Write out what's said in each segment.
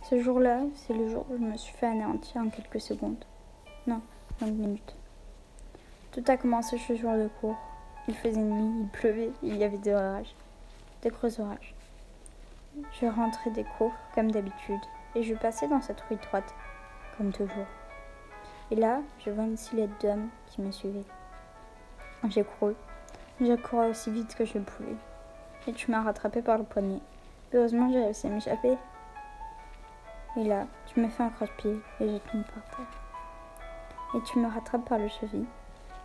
Ce jour-là, c'est le jour où je me suis fait anéantir en quelques secondes. Non, 5 minutes. Tout a commencé ce jour de cours. Il faisait nuit, il pleuvait, il y avait des orages. Des gros orages. Je rentrais des cours, comme d'habitude, et je passais dans cette rue étroite, comme toujours. Et là, je vois une silhouette d'homme qui me suivait. J'ai couru. Je courais aussi vite que je pouvais. Et tu m'as rattrapé par le poignet. Heureusement, j'ai réussi à m'échapper. Et là, tu me fais un croche-pied et je tombe par terre. Et tu me rattrapes par le cheville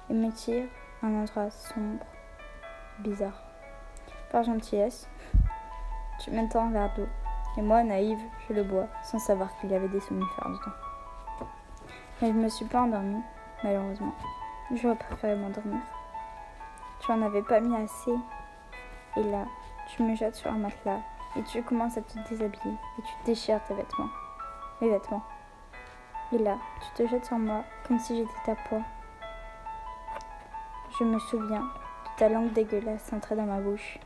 et me tires à un endroit sombre, bizarre. Par gentillesse, tu me tends un verre d'eau. Et moi, naïve, je le bois, sans savoir qu'il y avait des somnifères dedans. Mais je ne me suis pas endormie, malheureusement. J'aurais préféré m'endormir. Tu en avais pas mis assez. Et là, tu me jettes sur un matelas et tu commences à te déshabiller et tu déchires tes vêtements. Mes vêtements. Et là, tu te jettes sur moi comme si j'étais ta proie. Je me souviens de ta langue dégueulasse entrée dans ma bouche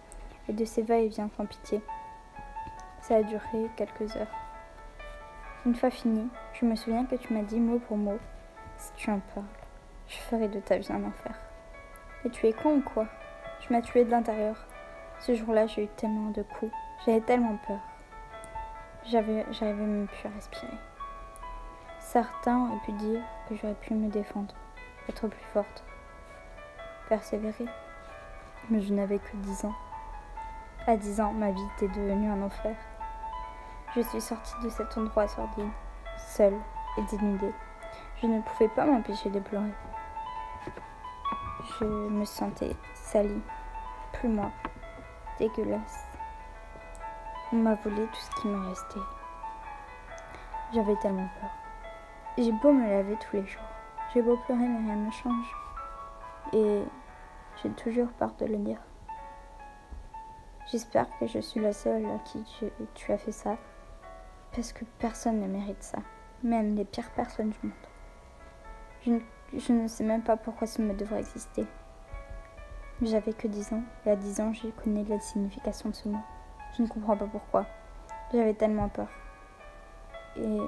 et de ces va-et-vient sans pitié. Ça a duré quelques heures. Une fois fini, je me souviens que tu m'as dit mot pour mot: si tu en parles, je ferai de ta vie un enfer. Et tu es con ou quoi? Tu m'as tué de l'intérieur. Ce jour-là, j'ai eu tellement de coups. J'avais tellement peur. J'arrivais même plus à respirer. Certains auraient pu dire que j'aurais pu me défendre, être plus forte, persévérer. Mais je n'avais que 10 ans. À 10 ans, ma vie était devenue un enfer. Je suis sortie de cet endroit sordide, seule et dénudée. Je ne pouvais pas m'empêcher de pleurer. Je me sentais salie, plus moi, dégueulasse. On m'a volé tout ce qui me restait. J'avais tellement peur. J'ai beau me laver tous les jours. J'ai beau pleurer, mais rien ne change. Et j'ai toujours peur de le dire. J'espère que je suis la seule à qui tu as fait ça. Parce que personne ne mérite ça. Même les pires personnes du monde. Je ne sais même pas pourquoi ça me devrait exister. J'avais que 10 ans. Et à 10 ans, je connais la signification de ce mot. Je ne comprends pas pourquoi. J'avais tellement peur. Et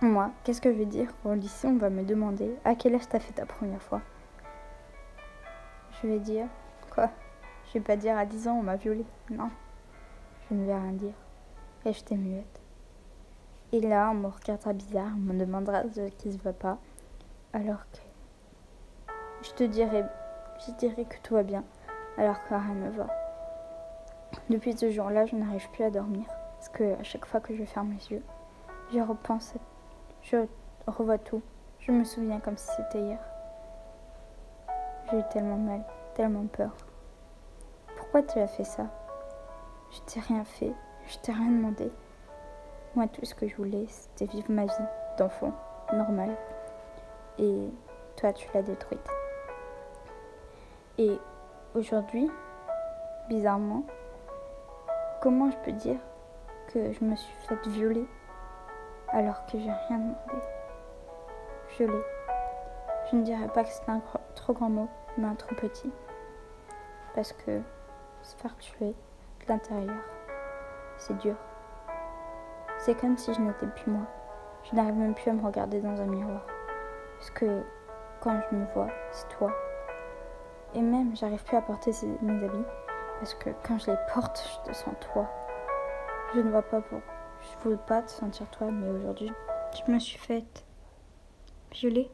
moi, qu'est-ce que je vais dire quand au lycée on va me demander à quel âge t'as fait ta première fois? Je vais dire quoi? Je vais pas dire à 10 ans on m'a violée. Non, je ne vais rien dire. Rester muette. Et là, on me regardera bizarre, on me demandera ce qui se va pas. Alors que je dirai que tout va bien, alors que rien ne va. Depuis ce jour-là, je n'arrive plus à dormir. Parce que à chaque fois que je ferme les yeux, je repense, je revois tout. Je me souviens comme si c'était hier. J'ai eu tellement mal, tellement peur. Pourquoi tu as fait ça? Je t'ai rien fait, je t'ai rien demandé. Moi, tout ce que je voulais, c'était vivre ma vie d'enfant, normale. Et toi, tu l'as détruite. Et aujourd'hui, bizarrement, comment je peux dire que je me suis faite violer alors que j'ai rien demandé? Violer. Je ne dirais pas que c'est un trop grand mot, mais un trop petit. Parce que se faire tuer de l'intérieur, c'est dur. C'est comme si je n'étais plus moi. Je n'arrive même plus à me regarder dans un miroir. Parce que quand je me vois, c'est toi. Et même, j'arrive plus à porter mes habits. Parce que quand je les porte, je te sens toi. Je ne vois pas pour... Je ne veux pas te sentir toi, mais aujourd'hui, je me suis faite violer.